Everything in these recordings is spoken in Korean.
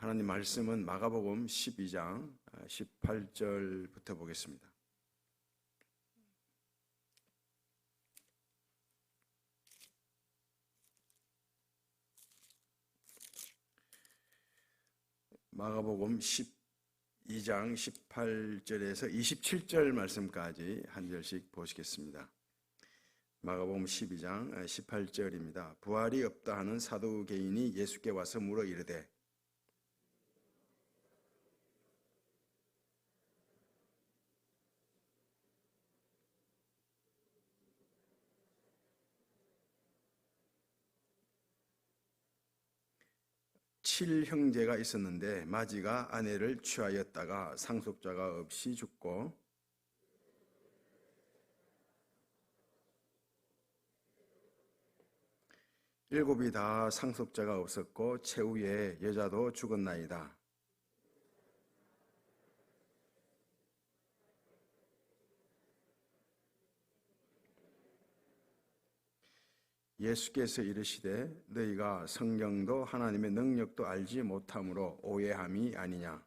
하나님 말씀은 마가복음 12장 18절부터 보겠습니다. 마가복음 12장 18절에서 27절 말씀까지 한 절씩 보시겠습니다. 마가복음 12장 18절입니다. 부활이 없다 하는 사두개인이 예수께 와서 물어 이르되 칠형제가 있었는데 마지가 아내를 취하였다가 상속자가 없이 죽고 일곱이 다 상속자가 없었고 최후에 여자도 죽었나이다. 예수께서 이르시되 너희가 성경도 하나님의 능력도 알지 못함으로 오해함이 아니냐.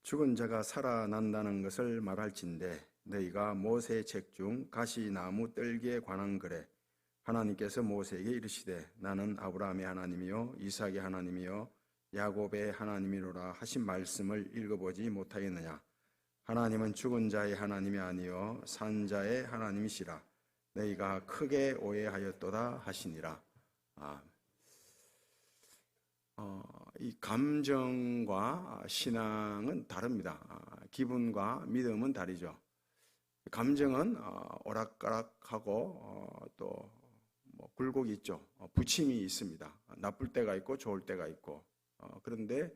죽은 자가 살아난다는 것을 말할진대 너희가 모세의 책 중 가시나무 뜰기에 관한 글에 하나님께서 모세에게 이르시되 나는 아브라함의 하나님이요 이삭의 하나님이요 야곱의 하나님이로라 하신 말씀을 읽어보지 못하겠느냐. 하나님은 죽은 자의 하나님이 아니요 산 자의 하나님이시라. 너희가 크게 오해하였도다 하시니라. 이 감정과 신앙은 다릅니다. 기분과 믿음은 다르죠. 감정은 오락가락하고 또 굴곡이 있죠. 부침이 있습니다. 나쁠 때가 있고 좋을 때가 있고. 그런데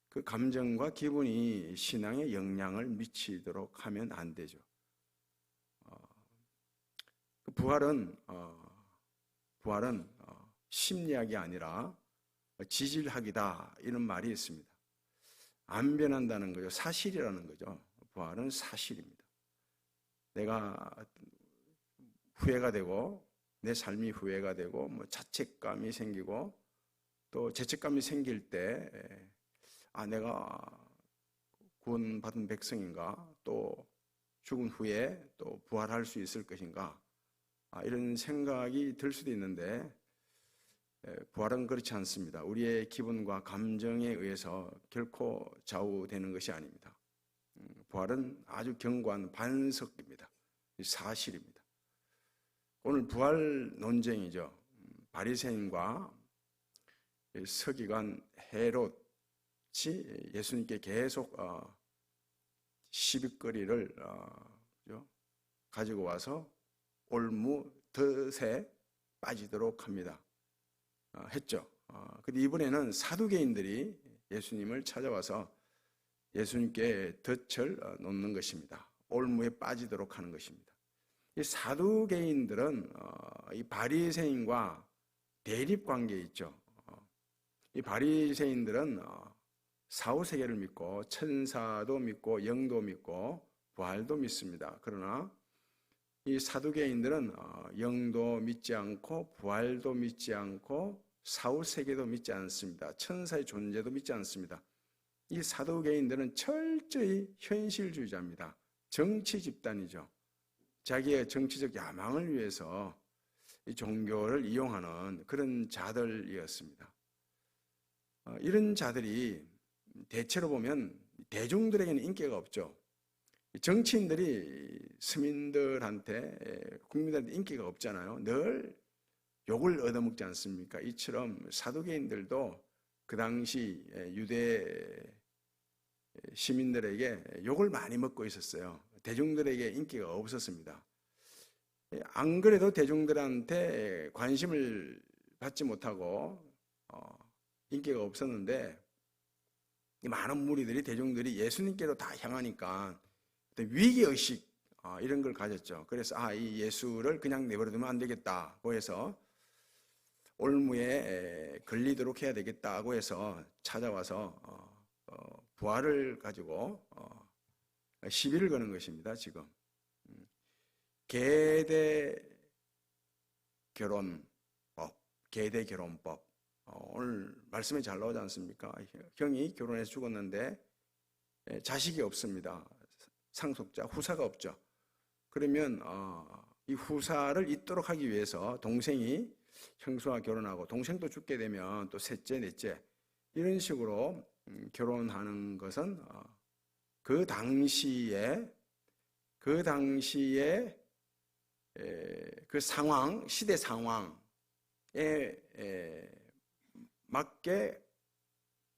그 감정과 기분이 신앙에 영향을 미치도록 하면 안 되죠. 부활은 심리학이 아니라 지질학이다 이런 말이 있습니다. 안 변한다는 거죠. 사실이라는 거죠. 부활은 사실입니다. 내가 후회가 되고 내 삶이 후회가 되고 자책감이 생기고 또 죄책감이 생길 때 내가 구원받은 백성인가 또 죽은 후에 또 부활할 수 있을 것인가 이런 생각이 들 수도 있는데 부활은 그렇지 않습니다. 우리의 기분과 감정에 의해서 결코 좌우되는 것이 아닙니다. 부활은 아주 견고한 반석입니다. 사실입니다. 오늘 부활 논쟁이죠. 바리새인과 서기관 헤롯이 예수님께 계속 시비거리를 가지고 와서 올무 덫에 빠지도록 합니다. 했죠. 근데 이번에는 사두개인들이 예수님을 찾아와서 예수님께 덫을 놓는 것입니다. 올무에 빠지도록 하는 것입니다. 이 사두개인들은 이 바리새인과 대립 관계에 있죠. 이 바리새인들은 사후세계를 믿고 천사도 믿고 영도 믿고 부활도 믿습니다. 그러나 이 사두개인들은 영도 믿지 않고 부활도 믿지 않고 사후세계도 믿지 않습니다. 천사의 존재도 믿지 않습니다. 이 사두개인들은 철저히 현실주의자입니다. 정치 집단이죠. 자기의 정치적 야망을 위해서 이 종교를 이용하는 그런 자들이었습니다. 이런 자들이 대체로 보면 대중들에게는 인기가 없죠. 정치인들이 서민들한테 국민들한테 인기가 없잖아요. 늘 욕을 얻어먹지 않습니까? 이처럼 사두개인들도 그 당시 유대 시민들에게 욕을 많이 먹고 있었어요. 대중들에게 인기가 없었습니다. 안 그래도 대중들한테 관심을 받지 못하고 인기가 없었는데 많은 무리들이 대중들이 예수님께로 다 향하니까 위기의식 이런 걸 가졌죠. 그래서 이 예수를 그냥 내버려두면 안 되겠다고 해서 올무에 걸리도록 해야 되겠다고 해서 찾아와서 부활을 가지고 시비를 거는 것입니다. 지금 계대 결혼법, 계대 결혼법. 오늘 말씀이 잘 나오지 않습니까? 형이 결혼해서 죽었는데 자식이 없습니다. 상속자, 후사가 없죠. 그러면 이 후사를 잇도록 하기 위해서 동생이 형수와 결혼하고 동생도 죽게 되면 또 셋째, 넷째 이런 식으로 결혼하는 것은 그 당시에 그 상황, 시대 상황에 맞게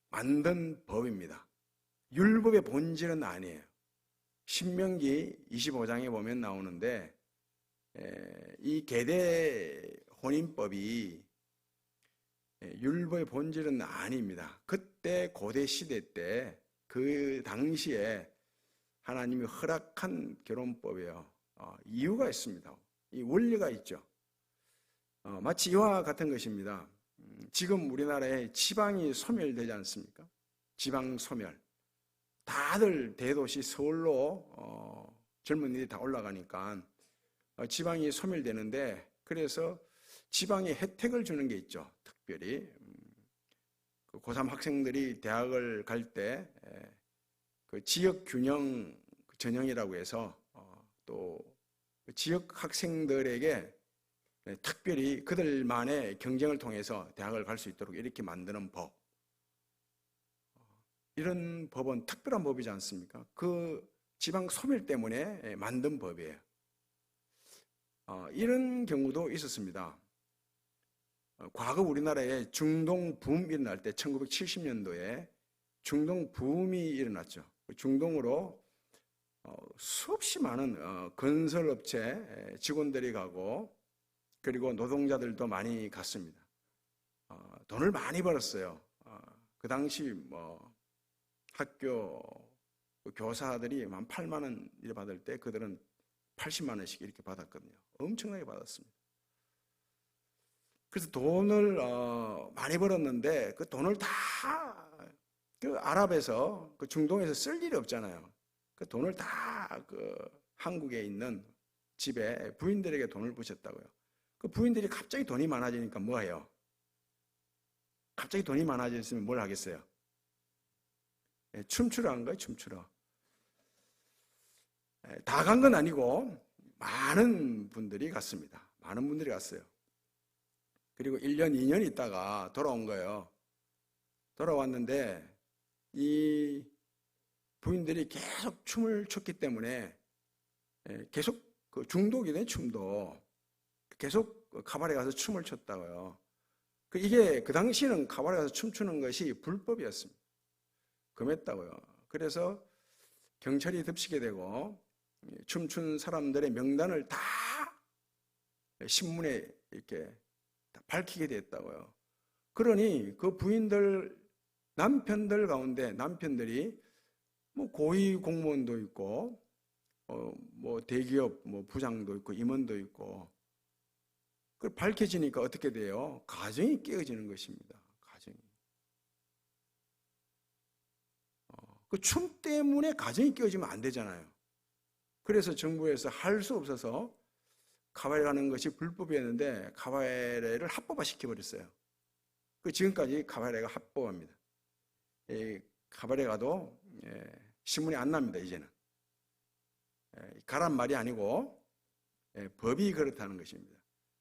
만든 법입니다. 율법의 본질은 아니에요. 신명기 25장에 보면 나오는데 이 계대 혼인법이 율법의 본질은 아닙니다. 그때 고대 시대 때 그 당시에 하나님이 허락한 결혼법이에요. 이유가 있습니다. 이 원리가 있죠. 마치 이와 같은 것입니다. 지금 우리나라에 지방이 소멸되지 않습니까? 지방 소멸. 다들 대도시 서울로 젊은이들이 다 올라가니까 지방이 소멸되는데, 그래서 지방에 혜택을 주는 게 있죠. 특별히 고3 학생들이 대학을 갈 때 그 지역 균형 전형이라고 해서 또 지역 학생들에게 특별히 그들만의 경쟁을 통해서 대학을 갈 수 있도록 이렇게 만드는 법. 이런 법은 특별한 법이지 않습니까? 그 지방 소멸 때문에 만든 법이에요. 이런 경우도 있었습니다. 과거 우리나라에 중동 붐이 일어날 때 1970년도에 중동 붐이 일어났죠. 중동으로 수없이 많은 건설업체 직원들이 가고, 그리고 노동자들도 많이 갔습니다. 돈을 많이 벌었어요. 그 당시 학교 교사들이 한 8만 원 이렇게 받을 때 그들은 80만 원씩 이렇게 받았거든요. 엄청나게 받았습니다. 그래서 돈을 많이 벌었는데 그 돈을 다 그 아랍에서 그 중동에서 쓸 일이 없잖아요. 그 돈을 다 그 한국에 있는 집에 부인들에게 돈을 부셨다고요. 그 부인들이 갑자기 돈이 많아지니까 뭐 해요? 갑자기 돈이 많아졌으면 뭘 하겠어요? 춤추러 한 거예요, 춤추러. 다 간 건 아니고 많은 분들이 갔습니다. 많은 분들이 갔어요. 그리고 1년, 2년 있다가 돌아온 거예요. 돌아왔는데 이 부인들이 계속 춤을 췄기 때문에 계속 그 중독이 된 춤도 계속 카바레 가서 춤을 췄다고요. 이게 그 당시에는 카바레 가서 춤추는 것이 불법이었습니다. 금했다고요. 그래서 경찰이 덮치게 되고 춤춘 사람들의 명단을 다 신문에 이렇게 다 밝히게 됐다고요. 그러니 그 부인들, 남편들 가운데 남편들이 뭐 고위 공무원도 있고 뭐 대기업 뭐 부장도 있고 임원도 있고, 그 밝혀지니까 어떻게 돼요? 가정이 깨어지는 것입니다. 가정이. 그 춤 때문에 가정이 깨어지면 안 되잖아요. 그래서 정부에서 할 수 없어서 카바레 가는 것이 불법이었는데 카바레를 합법화 시켜버렸어요. 그 지금까지 카바레가 합법합니다. 카바레 가도 신문이 안 납니다. 이제는. 가란 말이 아니고 법이 그렇다는 것입니다.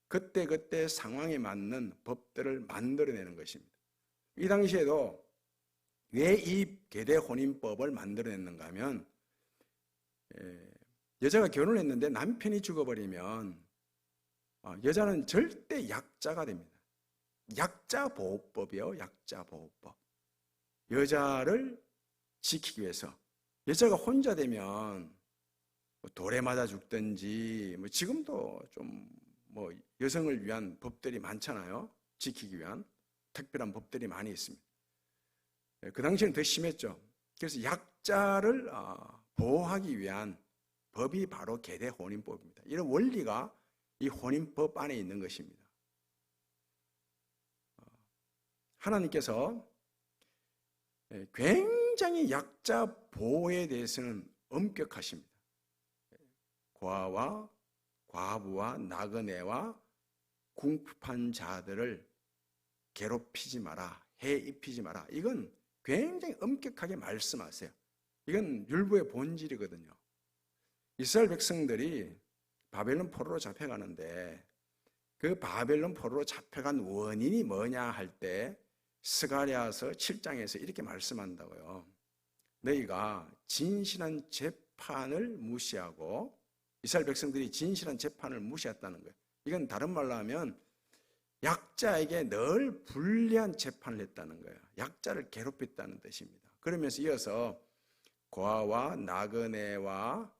그때 상황에 맞는 법들을 만들어내는 것입니다. 이 당시에도 왜 이 계대 혼인법을 만들어냈는가 하면, 여자가 결혼했는데 남편이 죽어버리면 여자는 절대 약자가 됩니다. 약자보호법이요. 약자보호법. 여자를 지키기 위해서. 여자가 혼자 되면 돌에 맞아 죽든지, 지금도 좀 여성을 위한 법들이 많잖아요. 지키기 위한 특별한 법들이 많이 있습니다. 그 당시에는 더 심했죠. 그래서 약자를 보호하기 위한 법이 바로 계대 혼인법입니다. 이런 원리가 이 혼인법 안에 있는 것입니다. 하나님께서 굉장히 약자 보호에 대해서는 엄격하십니다. 과부와 나그네와 궁핍한 자들을 괴롭히지 마라, 해 입히지 마라. 이건 굉장히 엄격하게 말씀하세요. 이건 율법의 본질이거든요. 이스라엘 백성들이 바벨론 포로로 잡혀가는데 그 바벨론 포로로 잡혀간 원인이 뭐냐 할 때 스가랴서 7장에서 이렇게 말씀한다고요. 너희가 진실한 재판을 무시하고, 이스라엘 백성들이 진실한 재판을 무시했다는 거예요. 이건 다른 말로 하면 약자에게 늘 불리한 재판을 했다는 거예요. 약자를 괴롭혔다는 뜻입니다. 그러면서 이어서 고아와 나그네와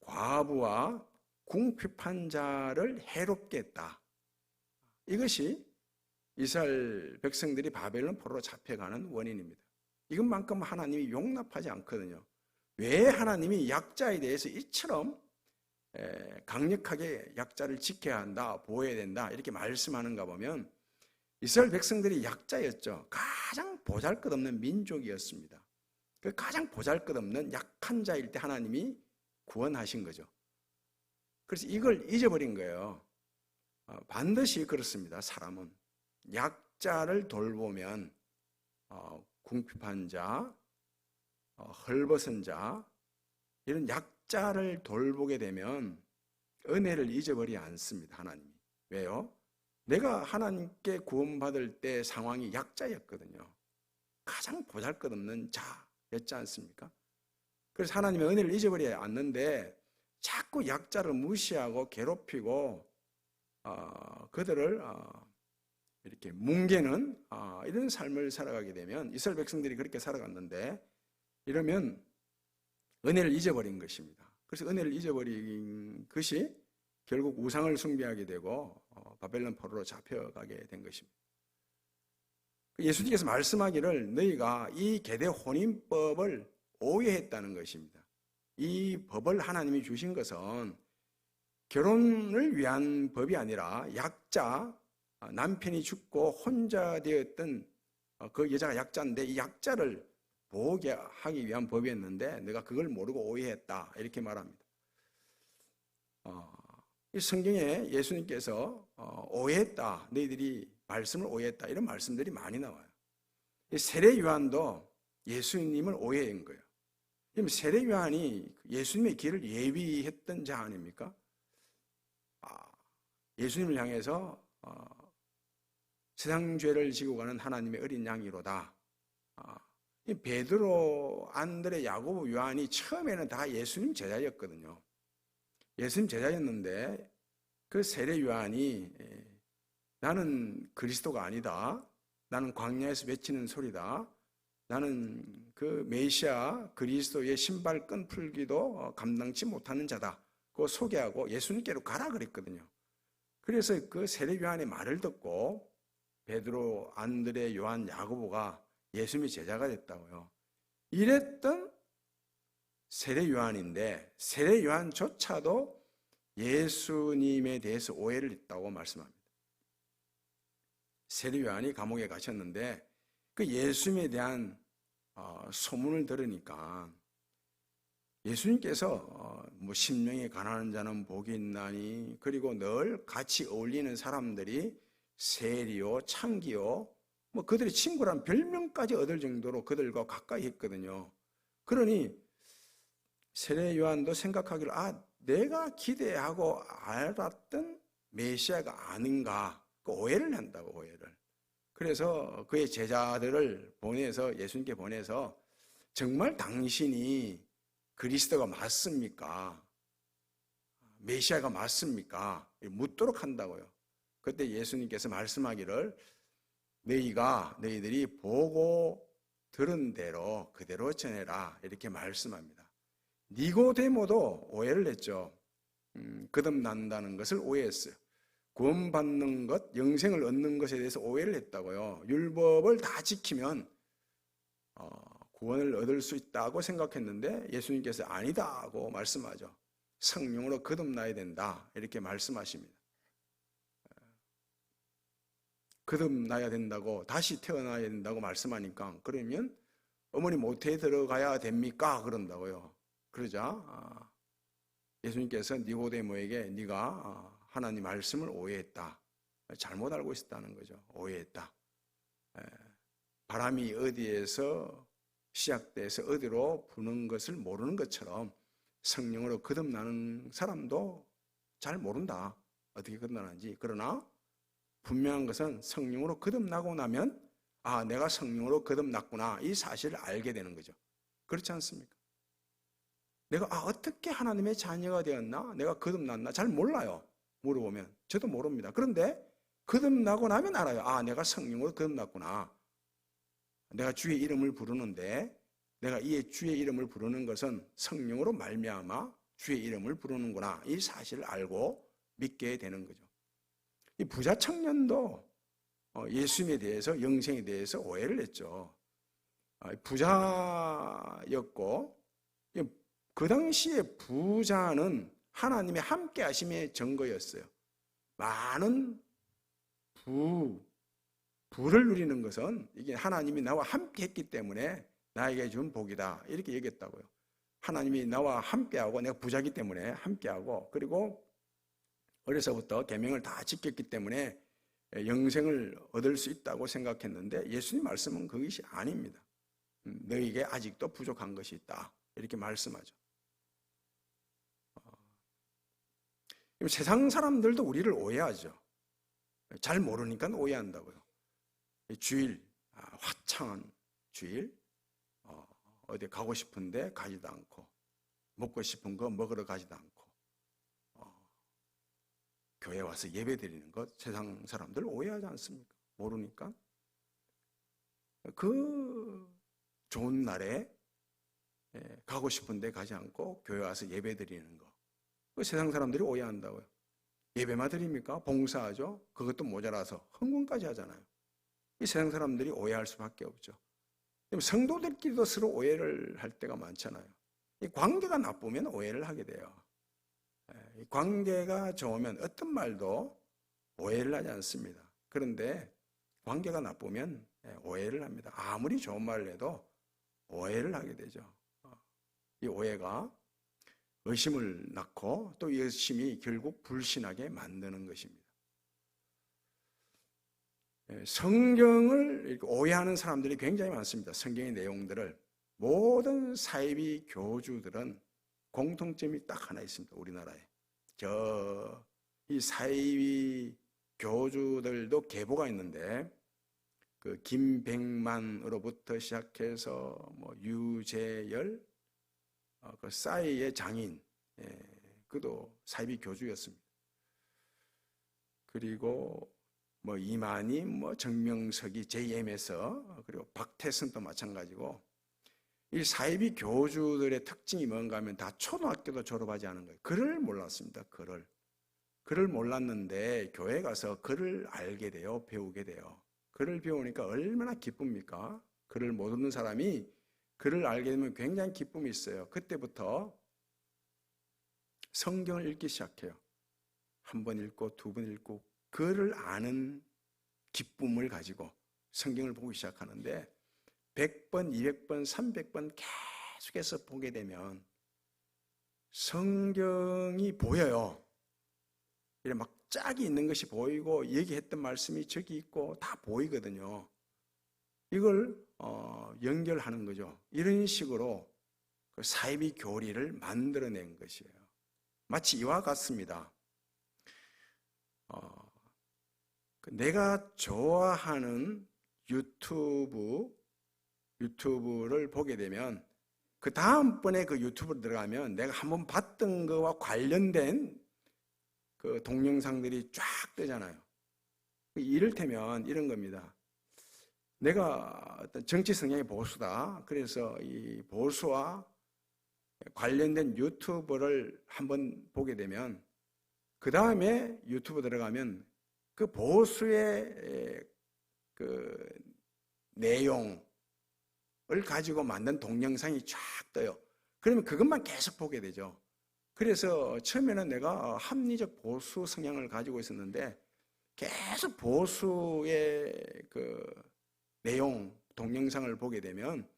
과부와 궁핍한 자를 해롭게 했다. 이것이 이스라엘 백성들이 바벨론 포로로 잡혀가는 원인입니다. 이것만큼 하나님이 용납하지 않거든요. 왜 하나님이 약자에 대해서 이처럼 강력하게 약자를 지켜야 한다, 보호해야 된다 이렇게 말씀하는가 보면 이스라엘 백성들이 약자였죠. 가장 보잘것없는 민족이었습니다. 그 가장 보잘것없는 약한 자일 때 하나님이 구원하신 거죠. 그래서 이걸 잊어버린 거예요. 반드시 그렇습니다. 사람은 약자를 돌보면 궁핍한 자, 헐벗은 자, 이런 약자를 돌보게 되면 은혜를 잊어버리지 않습니다. 하나님이. 왜요? 내가 하나님께 구원받을 때 상황이 약자였거든요. 가장 보잘것없는 자였지 않습니까? 그래서 하나님의 은혜를 잊어버리지 않는데 자꾸 약자를 무시하고 괴롭히고 그들을 이렇게 뭉개는 이런 삶을 살아가게 되면, 이스라엘 백성들이 그렇게 살아갔는데 이러면 은혜를 잊어버린 것입니다. 그래서 은혜를 잊어버린 것이 결국 우상을 숭배하게 되고 바벨론 포로로 잡혀가게 된 것입니다. 예수님께서 말씀하기를 너희가 이 계대 혼인법을 오해했다는 것입니다. 이 법을 하나님이 주신 것은 결혼을 위한 법이 아니라 약자, 남편이 죽고 혼자 되었던 그 여자가 약자인데 이 약자를 보호하기 위한 법이었는데 내가 그걸 모르고 오해했다 이렇게 말합니다. 이 성경에 예수님께서 오해했다, 너희들이 말씀을 오해했다 이런 말씀들이 많이 나와요. 세례 요한도 예수님을 오해한 거예요. 세례 요한이 예수님의 길을 예비했던 자 아닙니까? 예수님을 향해서 세상 죄를 지고 가는 하나님의 어린 양이로다. 베드로, 안드레, 야고보, 요한이 처음에는 다 예수님 제자였거든요. 예수님 제자였는데 그 세례 요한이 나는 그리스도가 아니다. 나는 광야에서 외치는 소리다. 나는 그 메시아 그리스도의 신발끈 풀기도 감당치 못하는 자다. 그거 소개하고 예수님께로 가라 그랬거든요. 그래서 그 세례 요한의 말을 듣고 베드로, 안드레, 요한, 야고보가 예수님의 제자가 됐다고요. 이랬던 세례 요한인데 세례 요한조차도 예수님에 대해서 오해를 했다고 말씀합니다. 세례 요한이 감옥에 가셨는데 그 예수님에 대한 소문을 들으니까 예수님께서 심령이 가난한 자는 복이 있나니, 그리고 늘 같이 어울리는 사람들이 세리요, 창기요, 그들의 친구란 별명까지 얻을 정도로 그들과 가까이 했거든요. 그러니 세례 요한도 생각하기를 내가 기대하고 알았던 메시아가 아닌가, 그 오해를 한다고, 오해를. 그래서 그의 제자들을 보내서 예수님께 보내서 정말 당신이 그리스도가 맞습니까? 메시아가 맞습니까? 묻도록 한다고요. 그때 예수님께서 말씀하기를 너희들이 보고 들은 대로 그대로 전해라 이렇게 말씀합니다. 니고데모도 오해를 했죠. 거듭난다는 것을 오해했어요. 구원받는 것, 영생을 얻는 것에 대해서 오해를 했다고요. 율법을 다 지키면 구원을 얻을 수 있다고 생각했는데 예수님께서 아니다고 말씀하죠. 성령으로 거듭나야 된다 이렇게 말씀하십니다. 거듭나야 된다고, 다시 태어나야 된다고 말씀하니까 그러면 어머니 모태에 들어가야 됩니까? 그런다고요. 그러자 예수님께서 니고데모에게 네가 하나님 말씀을 오해했다. 잘못 알고 있었다는 거죠. 오해했다. 바람이 어디에서 시작돼서 어디로 부는 것을 모르는 것처럼 성령으로 거듭나는 사람도 잘 모른다. 어떻게 거듭나는지. 그러나 분명한 것은 성령으로 거듭나고 나면 내가 성령으로 거듭났구나. 이 사실을 알게 되는 거죠. 그렇지 않습니까? 내가 어떻게 하나님의 자녀가 되었나? 내가 거듭났나? 잘 몰라요. 물어보면. 저도 모릅니다. 그런데 거듭나고 나면 알아요. 내가 성령으로 거듭났구나. 내가 주의 이름을 부르는데 내가 이 주의 이름을 부르는 것은 성령으로 말미암아 주의 이름을 부르는구나. 이 사실을 알고 믿게 되는 거죠. 이 부자 청년도 예수님에 대해서, 영생에 대해서 오해를 했죠. 부자였고 그 당시에 부자는 하나님의 함께 하심의 증거였어요. 많은 부를 누리는 것은 이게 하나님이 나와 함께 했기 때문에 나에게 준 복이다. 이렇게 얘기했다고요. 하나님이 나와 함께하고 내가 부자기 때문에 함께하고 그리고 어려서부터 계명을 다 지켰기 때문에 영생을 얻을 수 있다고 생각했는데 예수님 말씀은 그것이 아닙니다. 너에게 아직도 부족한 것이 있다. 이렇게 말씀하죠. 세상 사람들도 우리를 오해하죠. 잘 모르니까 오해한다고요. 주일, 화창한 주일, 어디 가고 싶은데 가지도 않고 먹고 싶은 거 먹으러 가지도 않고 교회 와서 예배 드리는 것 세상 사람들 오해하지 않습니까? 모르니까. 그 좋은 날에 가고 싶은데 가지 않고 교회 와서 예배 드리는 거. 그 세상 사람들이 오해한다고요. 예배만 드립니까? 봉사하죠? 그것도 모자라서 헌금까지 하잖아요. 이 세상 사람들이 오해할 수밖에 없죠. 성도들끼리도 서로 오해를 할 때가 많잖아요. 이 관계가 나쁘면 오해를 하게 돼요. 이 관계가 좋으면 어떤 말도 오해를 하지 않습니다. 그런데 관계가 나쁘면 오해를 합니다. 아무리 좋은 말을 해도 오해를 하게 되죠. 이 오해가 의심을 낳고 또 이 의심이 결국 불신하게 만드는 것입니다. 성경을 이렇게 오해하는 사람들이 굉장히 많습니다. 성경의 내용들을. 모든 사이비 교주들은 공통점이 딱 하나 있습니다. 우리나라에. 이 사이비 교주들도 계보가 있는데 그 김백만으로부터 시작해서 유재열, 그 싸이의 장인, 그도 사이비 교주였습니다. 그리고 이만희, 정명석이 JM에서 그리고 박태선도 마찬가지고 이 사이비 교주들의 특징이 뭔가 하면 다 초등학교도 졸업하지 않은 거예요. 글을 몰랐습니다. 글을 몰랐는데 교회 가서 글을 알게 돼요. 배우게 돼요. 글을 배우니까 얼마나 기쁩니까? 글을 모르는 사람이 글을 알게 되면 굉장히 기쁨이 있어요. 그때부터 성경을 읽기 시작해요. 한 번 읽고 두 번 읽고 글을 아는 기쁨을 가지고 성경을 보기 시작하는데 100번, 200번, 300번 계속해서 보게 되면 성경이 보여요. 이렇게 막 짝이 있는 것이 보이고 얘기했던 말씀이 저기 있고 다 보이거든요. 이걸 연결하는 거죠. 이런 식으로 그 사이비 교리를 만들어낸 것이에요. 마치 이와 같습니다. 내가 좋아하는 유튜브를 보게 되면 그 다음번에 그 유튜브로 들어가면 내가 한번 봤던 거와 관련된 그 동영상들이 쫙 뜨잖아요. 이를테면 이런 겁니다. 내가 어떤 정치 성향의 보수다. 그래서 이 보수와 관련된 유튜브를 한번 보게 되면 그 다음에 유튜브 들어가면 그 보수의 그 내용을 가지고 만든 동영상이 쫙 떠요. 그러면 그것만 계속 보게 되죠. 그래서 처음에는 내가 합리적 보수 성향을 가지고 있었는데 계속 보수의 그 내용, 동영상을 보게 되면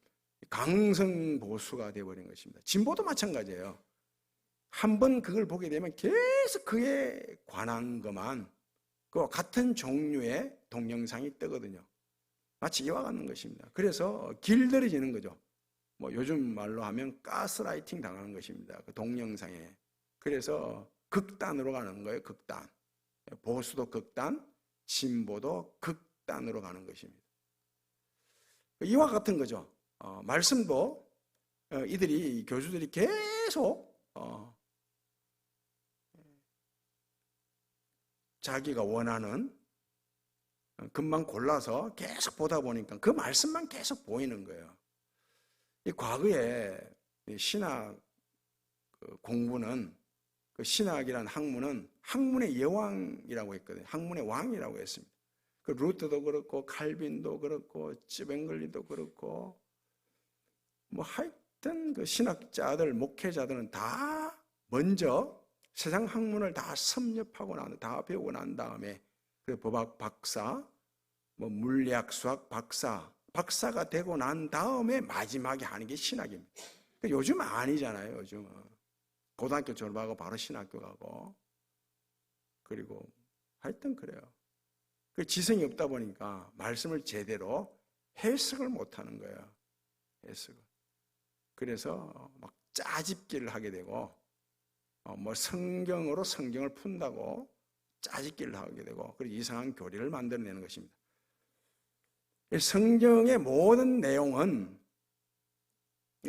강성 보수가 되어버린 것입니다. 진보도 마찬가지예요. 한번 그걸 보게 되면 계속 그에 관한 것만, 그 같은 종류의 동영상이 뜨거든요. 마치 이와 같은 것입니다. 그래서 길들여지는 거죠. 뭐 요즘 말로 하면 가스라이팅 당하는 것입니다. 그 동영상에. 그래서 극단으로 가는 거예요. 극단. 보수도 극단, 진보도 극단으로 가는 것입니다. 이와 같은 거죠. 말씀도 이들이 교주들이 계속 자기가 원하는 금방 골라서 계속 보다 보니까 그 말씀만 계속 보이는 거예요. 이 과거에 신학 공부는, 그 신학이란 학문은 학문의 여왕이라고 했거든요. 학문의 왕이라고 했습니다. 그 루터도 그렇고 칼빈도 그렇고 찌뱅글리도 그렇고 뭐 하여튼 그 신학자들, 목회자들은 다 먼저 세상 학문을 다 섭렵하고 다 배우고 난 다음에 그 법학 박사, 뭐 물리학, 수학 박사가 되고 난 다음에 마지막에 하는 게 신학입니다. 요즘은 아니잖아요. 요즘은 고등학교 졸업하고 바로 신학교 가고, 그리고 하여튼 그래요. 그 지성이 없다 보니까 말씀을 제대로 해석을 못하는 거예요. 해석을. 그래서 막 짜집기를 하게 되고, 뭐 성경으로 성경을 푼다고 짜집기를 하게 되고, 그리고 이상한 교리를 만들어내는 것입니다. 성경의 모든 내용은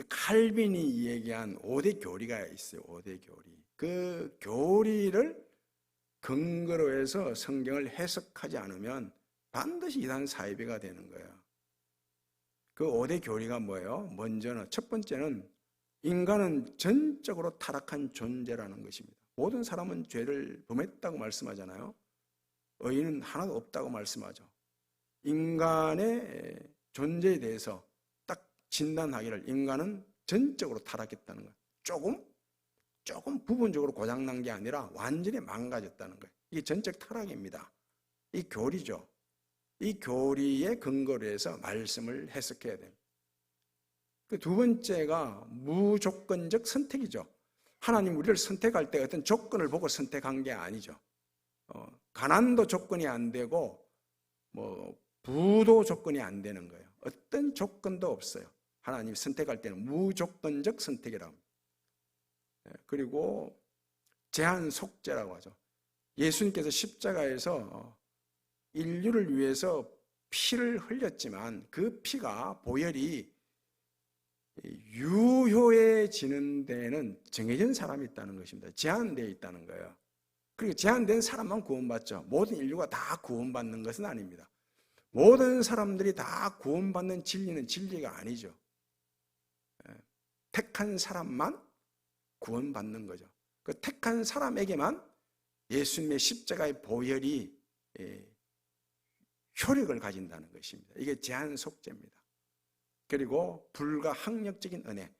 칼빈이 얘기한 5대 교리가 있어요. 5대 교리. 그 교리를 근거로 해서 성경을 해석하지 않으면 반드시 이단 사이비가 되는 거예요. 그 5대 교리가 뭐예요? 먼저는, 첫 번째는 인간은 전적으로 타락한 존재라는 것입니다. 모든 사람은 죄를 범했다고 말씀하잖아요. 의인은 하나도 없다고 말씀하죠. 인간의 존재에 대해서 딱 진단하기를 인간은 전적으로 타락했다는 거예요. 조금 부분적으로 고장난 게 아니라 완전히 망가졌다는 거예요. 이게 전적 타락입니다. 이 교리죠. 이 교리의 근거로 해서 말씀을 해석해야 됩니다. 그 두 번째가 무조건적 선택이죠. 하나님 우리를 선택할 때 어떤 조건을 보고 선택한 게 아니죠. 가난도 조건이 안 되고 뭐 부도 조건이 안 되는 거예요. 어떤 조건도 없어요. 하나님 선택할 때는 무조건적 선택이라고 합니다. 그리고 제한 속죄라고 하죠. 예수님께서 십자가에서 인류를 위해서 피를 흘렸지만 그 피가 보혈이 유효해지는 데에는 정해진 사람이 있다는 것입니다. 제한되어 있다는 거예요. 그리고 제한된 사람만 구원받죠. 모든 인류가 다 구원받는 것은 아닙니다. 모든 사람들이 다 구원받는 진리는 진리가 아니죠. 택한 사람만 구원받는 거죠. 그 택한 사람에게만 예수님의 십자가의 보혈이 효력을 가진다는 것입니다. 이게 제한 속죄입니다. 그리고 불가항력적인 은혜.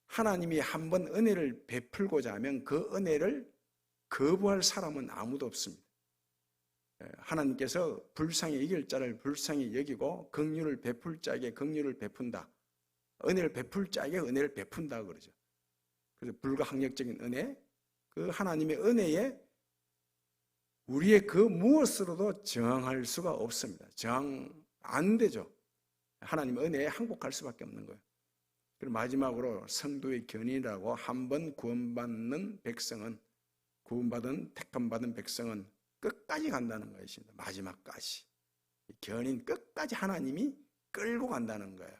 하나님이 한번 은혜를 베풀고자 하면 그 은혜를 거부할 사람은 아무도 없습니다. 하나님께서 불쌍히 여길 자를 불쌍히 여기고 긍휼을 베풀 자에게 긍휼을 베푼다. 은혜를 베풀 자에게 은혜를 베푼다 그러죠. 그래서 불가항력적인 은혜, 그 하나님의 은혜에 우리의 그 무엇으로도 저항할 수가 없습니다. 저항 안 되죠. 하나님의 은혜에 항복할 수밖에 없는 거예요. 그리고 마지막으로 성도의 견인이라고 한 번 구원받는 백성은, 구원받은 택함받은 백성은 끝까지 간다는 것입니다. 마지막까지. 견인 끝까지 하나님이 끌고 간다는 거예요.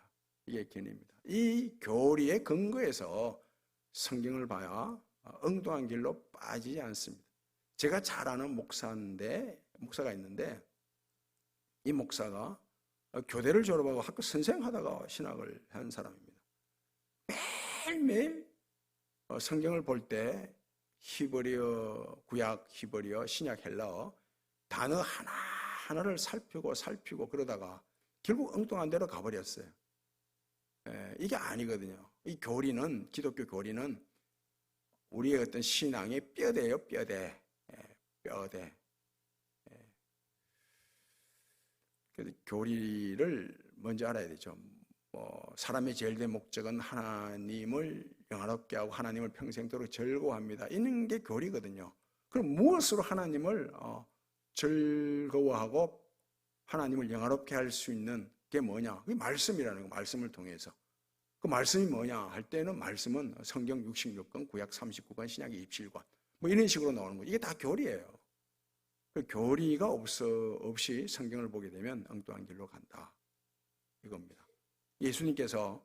이게 견인입니다. 이 교리의 근거에서 성경을 봐야 엉뚱한 길로 빠지지 않습니다. 제가 잘 아는 목사가 있는데 이 목사가 교대를 졸업하고 학교 선생하다가 신학을 한 사람입니다. 매일매일 성경을 볼 때 히브리어, 구약 히브리어, 신약 헬라어 단어 하나하나를 살피고 그러다가 결국 엉뚱한 데로 가버렸어요. 이게 아니거든요. 이 교리는, 기독교 교리는 우리의 어떤 신앙의 뼈대예요, 뼈대. 그래서 교리를 먼저 알아야 되죠. 사람의 제일 된 목적은 하나님을 영화롭게 하고 하나님을 평생도록 즐거워합니다. 이런 게 교리거든요. 그럼 무엇으로 하나님을 즐거워하고 하나님을 영화롭게 할 수 있는 게 뭐냐? 그게 말씀이라는 거, 말씀을 통해서. 그 말씀이 뭐냐 할 때는 말씀은 성경 66권, 구약 39권, 신약 27권 뭐 이런 식으로 나오는 거예요. 이게 다 교리예요. 그 교리가 없이 성경을 보게 되면 엉뚱한 길로 간다. 이겁니다. 예수님께서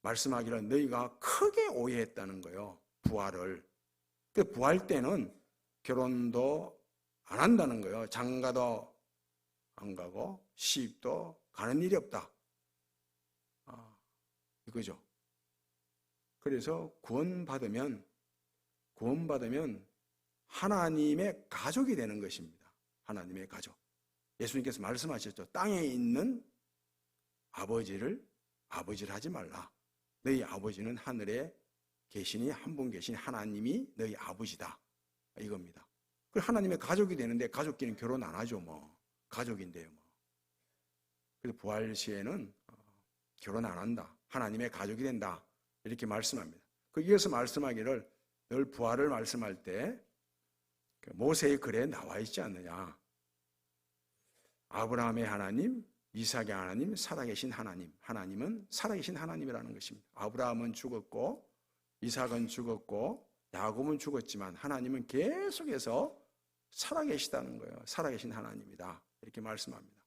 말씀하기를 너희가 크게 오해했다는 거예요. 부활을. 그 부활 때는 결혼도 안 한다는 거예요. 장가도 안 가고 시집도 가는 일이 없다. 이거죠. 그래서 구원받으면 하나님의 가족이 되는 것입니다. 하나님의 가족. 예수님께서 말씀하셨죠. 땅에 있는 아버지를 하지 말라. 너희 아버지는 하늘에 계시니 한 분 계신 하나님이 너희 아버지다. 이겁니다. 그 하나님의 가족이 되는데 가족끼리는 결혼 안 하죠. 뭐 가족인데요. 뭐. 그래서 부활 시에는 결혼 안 한다. 하나님의 가족이 된다. 이렇게 말씀합니다. 이어서 말씀하기를 늘 부활을 말씀할 때 모세의 글에 나와 있지 않느냐. 아브라함의 하나님, 이삭의 하나님, 살아계신 하나님. 하나님은 살아계신 하나님이라는 것입니다. 아브라함은 죽었고 이삭은 죽었고 야곱은 죽었지만 하나님은 계속해서 살아계시다는 거예요. 살아계신 하나님이다. 이렇게 말씀합니다.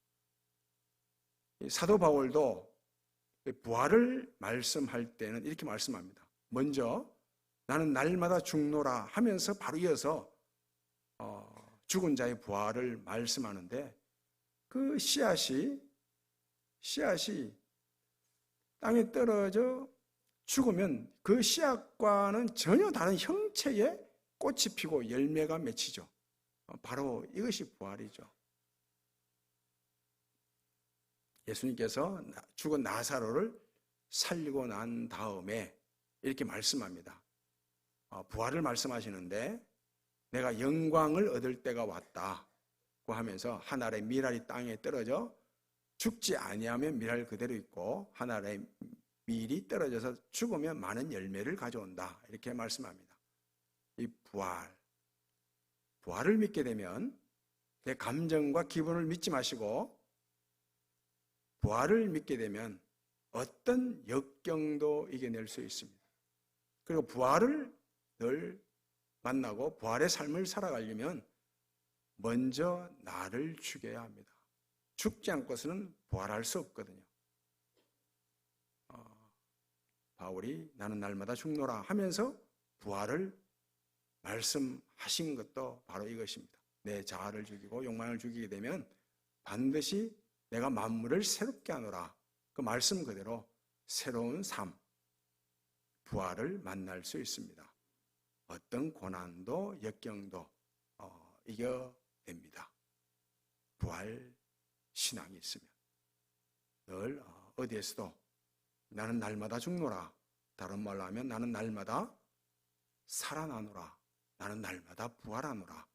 사도 바울도 부활을 말씀할 때는 이렇게 말씀합니다. 먼저 나는 날마다 죽노라 하면서 바로 이어서 죽은 자의 부활을 말씀하는데 그 씨앗이 땅에 떨어져 죽으면 그 씨앗과는 전혀 다른 형체의 꽃이 피고 열매가 맺히죠. 바로 이것이 부활이죠. 예수님께서 죽은 나사로를 살리고 난 다음에 이렇게 말씀합니다. 부활을 말씀하시는데 내가 영광을 얻을 때가 왔다고 하면서 한 알의 밀알이 땅에 떨어져 죽지 아니하면 밀알 그대로 있고 한 알의 밀이 떨어져서 죽으면 많은 열매를 가져온다. 이렇게 말씀합니다. 이 부활을 믿게 되면 내 감정과 기분을 믿지 마시고 부활을 믿게 되면 어떤 역경도 이겨낼 수 있습니다. 그리고 부활을 늘 만나고 부활의 삶을 살아가려면 먼저 나를 죽여야 합니다. 죽지 않고서는 부활할 수 없거든요. 바울이 나는 날마다 죽노라 하면서 부활을 말씀하신 것도 바로 이것입니다. 내 자아를 죽이고 욕망을 죽이게 되면 반드시 내가 만물을 새롭게 하노라. 그 말씀 그대로 새로운 삶, 부활을 만날 수 있습니다. 어떤 고난도 역경도 이겨냅니다. 부활 신앙이 있으면 늘 어디에서도 나는 날마다 죽노라. 다른 말로 하면 나는 날마다 살아나노라. 나는 날마다 부활하노라.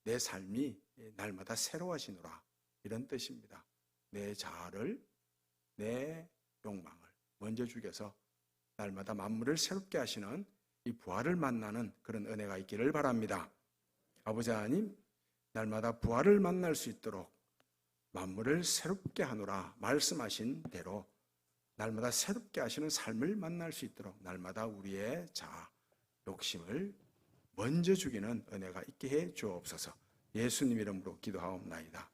내 삶이 날마다 새로워지노라. 이런 뜻입니다. 내 자아를, 내 욕망을 먼저 죽여서 날마다 만물을 새롭게 하시는 이 부활을 만나는 그런 은혜가 있기를 바랍니다. 아버지 하나님, 날마다 부활을 만날 수 있도록 만물을 새롭게 하노라 말씀하신 대로 날마다 새롭게 하시는 삶을 만날 수 있도록 날마다 우리의 자아, 욕심을 먼저 죽이는 은혜가 있게 해 주옵소서. 예수님 이름으로 기도하옵나이다.